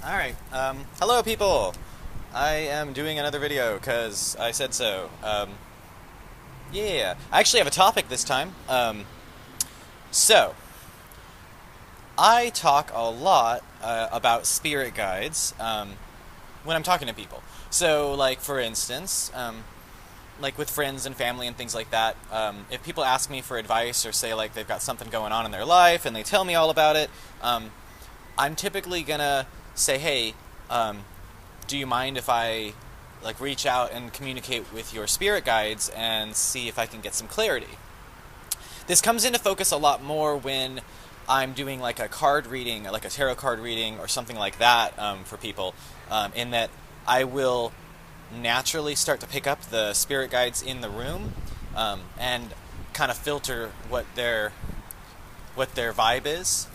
Alright, hello people! I am doing another video because I said so. Yeah, I actually have a topic this time. So, I talk a lot about spirit guides when I'm talking to people. So, like, for instance, like with friends and family and things like that, if people ask me for advice or say, like, they've got something going on in their life and they tell me all about it, I'm typically gonna say, hey, do you mind if I like reach out and communicate with your spirit guides and see if I can get some clarity? This comes into focus a lot more when I'm doing like a card reading, like a tarot card reading or something like that for people, in that I will naturally start to pick up the spirit guides in the room and kind of filter what their vibe is.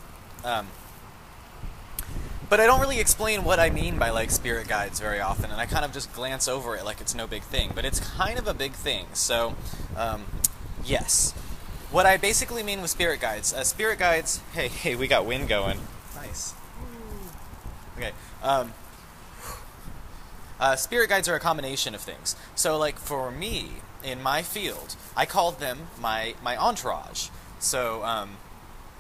But I don't really explain what I mean by like spirit guides very often, and I kind of just glance over it like it's no big thing. But it's kind of a big thing. So, yes, what I basically mean with spirit guides. Hey, we got wind going. Nice. Okay. Spirit guides are a combination of things. So, like for me in my field, I called them my entourage. So,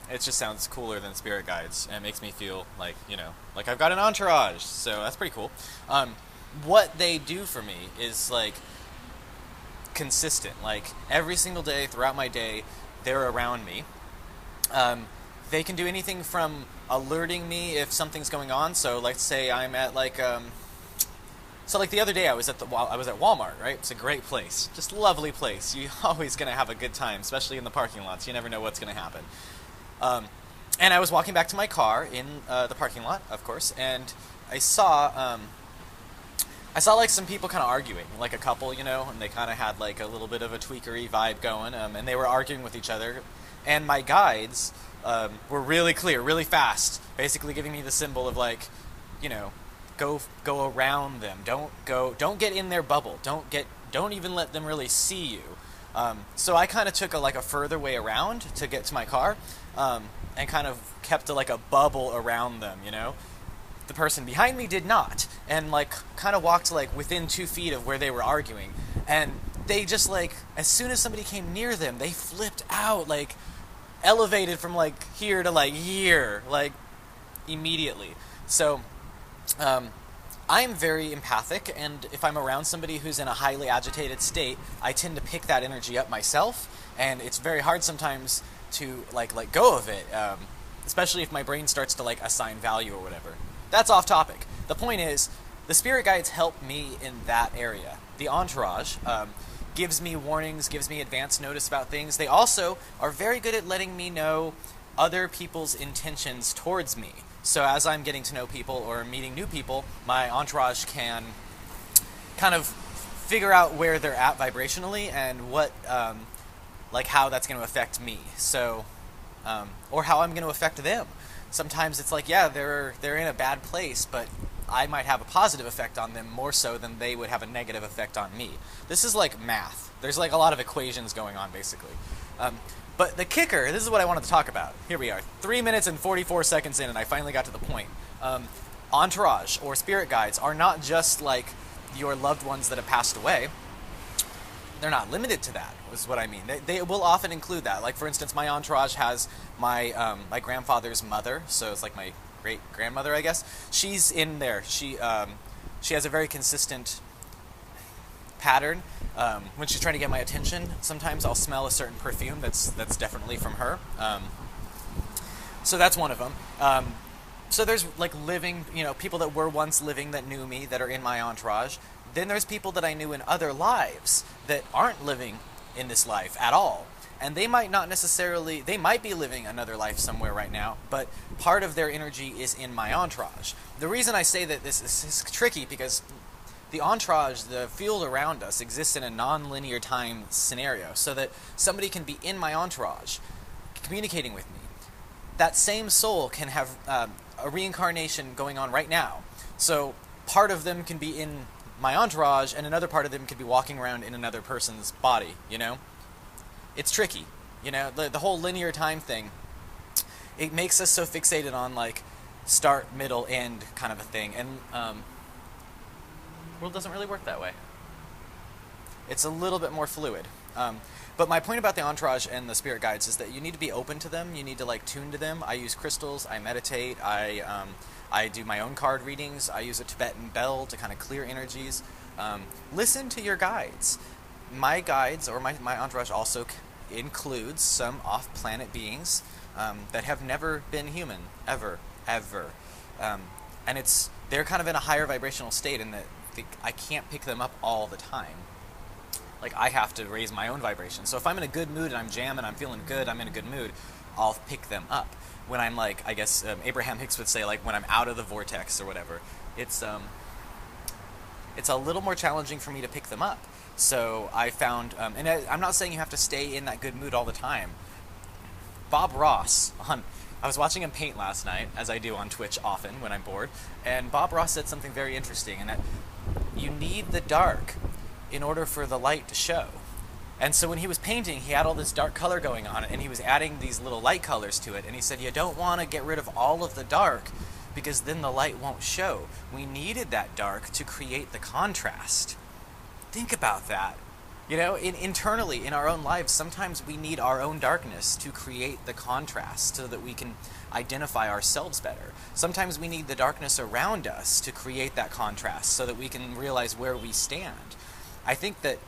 it just sounds cooler than spirit guides, and it makes me feel like, like I've got an entourage, so that's pretty cool. What they do for me is, like, consistent. Like, every single day, throughout my day, they're around me. They can do anything from alerting me if something's going on, so let's say I'm at, like, so, like, the other day I was at Walmart, right? It's a great place. Just a lovely place. You're always going to have a good time, especially in the parking lots. You never know what's going to happen. And I was walking back to my car in the parking lot, of course, and I saw like some people kind of arguing, like a couple, and they kind of had like a little bit of a tweakery vibe going, and they were arguing with each other, and my guides were really clear, really fast, basically giving me the symbol of like, go around them, don't get in their bubble, don't even let them really see you. So I kind of took a further way around to get to my car, and kind of kept like a bubble around them, The person behind me did not, and like kind of walked like within 2 feet of where they were arguing, and they just like, as soon as somebody came near them, they flipped out, like elevated from like here to like here, like immediately. So, I'm very empathic, and if I'm around somebody who's in a highly agitated state, I tend to pick that energy up myself, and it's very hard sometimes to like let go of it, especially if my brain starts to like assign value or whatever. That's off topic. The point is, the spirit guides help me in that area. The entourage gives me warnings, gives me advance notice about things. They also are very good at letting me know other people's intentions towards me. So as I'm getting to know people or meeting new people, my entourage can kind of figure out where they're at vibrationally and what, like how that's going to affect me. So, or how I'm going to affect them. Sometimes it's like, yeah, they're in a bad place, but I might have a positive effect on them more so than they would have a negative effect on me. This is like math. There's like a lot of equations going on, basically. But the kicker, this is what I wanted to talk about. Here we are, 3 minutes and 44 seconds in, and I finally got to the point. Entourage, or spirit guides, are not just like your loved ones that have passed away. They're not limited to that, is what I mean. They will often include that. Like, for instance, my entourage has my my grandfather's mother, so it's like my great-grandmother, I guess. She's in there. She has a very consistent pattern. When she's trying to get my attention, sometimes I'll smell a certain perfume that's definitely from her. So that's one of them. So there's like living, people that were once living that knew me that are in my entourage. Then there's people that I knew in other lives that aren't living in this life at all. And they might not necessarily, they might be living another life somewhere right now, but part of their energy is in my entourage. The reason I say that this is tricky because the entourage, the field around us, exists in a non-linear time scenario, so that somebody can be in my entourage, communicating with me. That same soul can have a reincarnation going on right now. So part of them can be in my entourage, and another part of them could be walking around in another person's body, It's tricky, the whole linear time thing. It makes us so fixated on, like, start, middle, end kind of a thing. And the world doesn't really work that way. It's a little bit more fluid. But my point about the entourage and the spirit guides is that you need to be open to them. You need to like tune to them. I use crystals. I meditate. I do my own card readings. I use a Tibetan bell to kind of clear energies. Listen to your guides. My guides, or my entourage, also includes some off-planet beings that have never been human, ever. And they're kind of in a higher vibrational state in that I can't pick them up all the time. Like, I have to raise my own vibration. So if I'm in a good mood and I'm jamming, I'm feeling good, I'm in a good mood, I'll pick them up. When I'm like, I guess Abraham Hicks would say, like, when I'm out of the vortex or whatever, it's a little more challenging for me to pick them up. So I found, and I'm not saying you have to stay in that good mood all the time. Bob Ross, I was watching him paint last night, as I do on Twitch often when I'm bored, and Bob Ross said something very interesting, in that you need the dark in order for the light to show. And so when he was painting, he had all this dark color going on, and he was adding these little light colors to it, and he said, you don't want to get rid of all of the dark, because then the light won't show. We needed that dark to create the contrast. Think about that. You know, internally, in our own lives, sometimes we need our own darkness to create the contrast so that we can identify ourselves better. Sometimes we need the darkness around us to create that contrast so that we can realize where we stand. I think that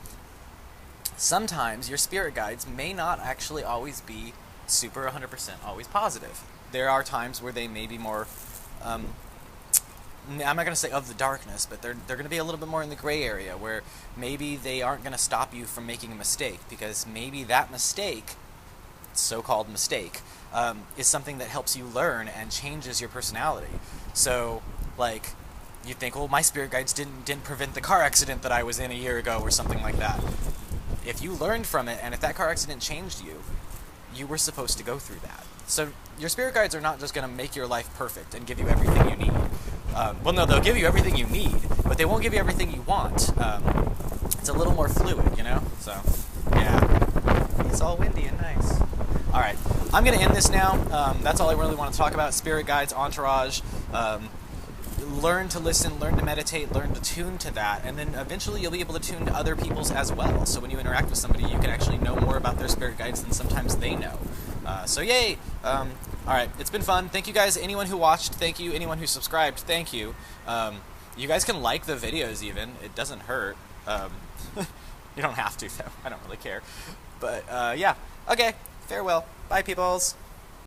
sometimes your spirit guides may not actually always be super 100% always positive. There are times where they may be more, I'm not going to say of the darkness, but they're going to be a little bit more in the gray area, where maybe they aren't going to stop you from making a mistake, because maybe that mistake, so-called mistake, is something that helps you learn and changes your personality. So, like, you think, well, my spirit guides didn't prevent the car accident that I was in a year ago, or something like that. If you learned from it, and if that car accident changed you, you were supposed to go through that. So your spirit guides are not just going to make your life perfect and give you everything you need. Well, no, they'll give you everything you need, but they won't give you everything you want. It's a little more fluid, you know? So, yeah. It's all windy and nice. All right. I'm going to end this now. That's all I really want to talk about. Spirit guides, entourage. Learn to listen, learn to meditate, learn to tune to that, and then eventually you'll be able to tune to other people's as well. So when you interact with somebody, you can actually know more about their spirit guides than sometimes they know. So yay! Alright, it's been fun. Thank you guys, anyone who watched, thank you. Anyone who subscribed, thank you. You guys can like the videos even, it doesn't hurt. You don't have to though, I don't really care. But yeah, okay, farewell. Bye peoples!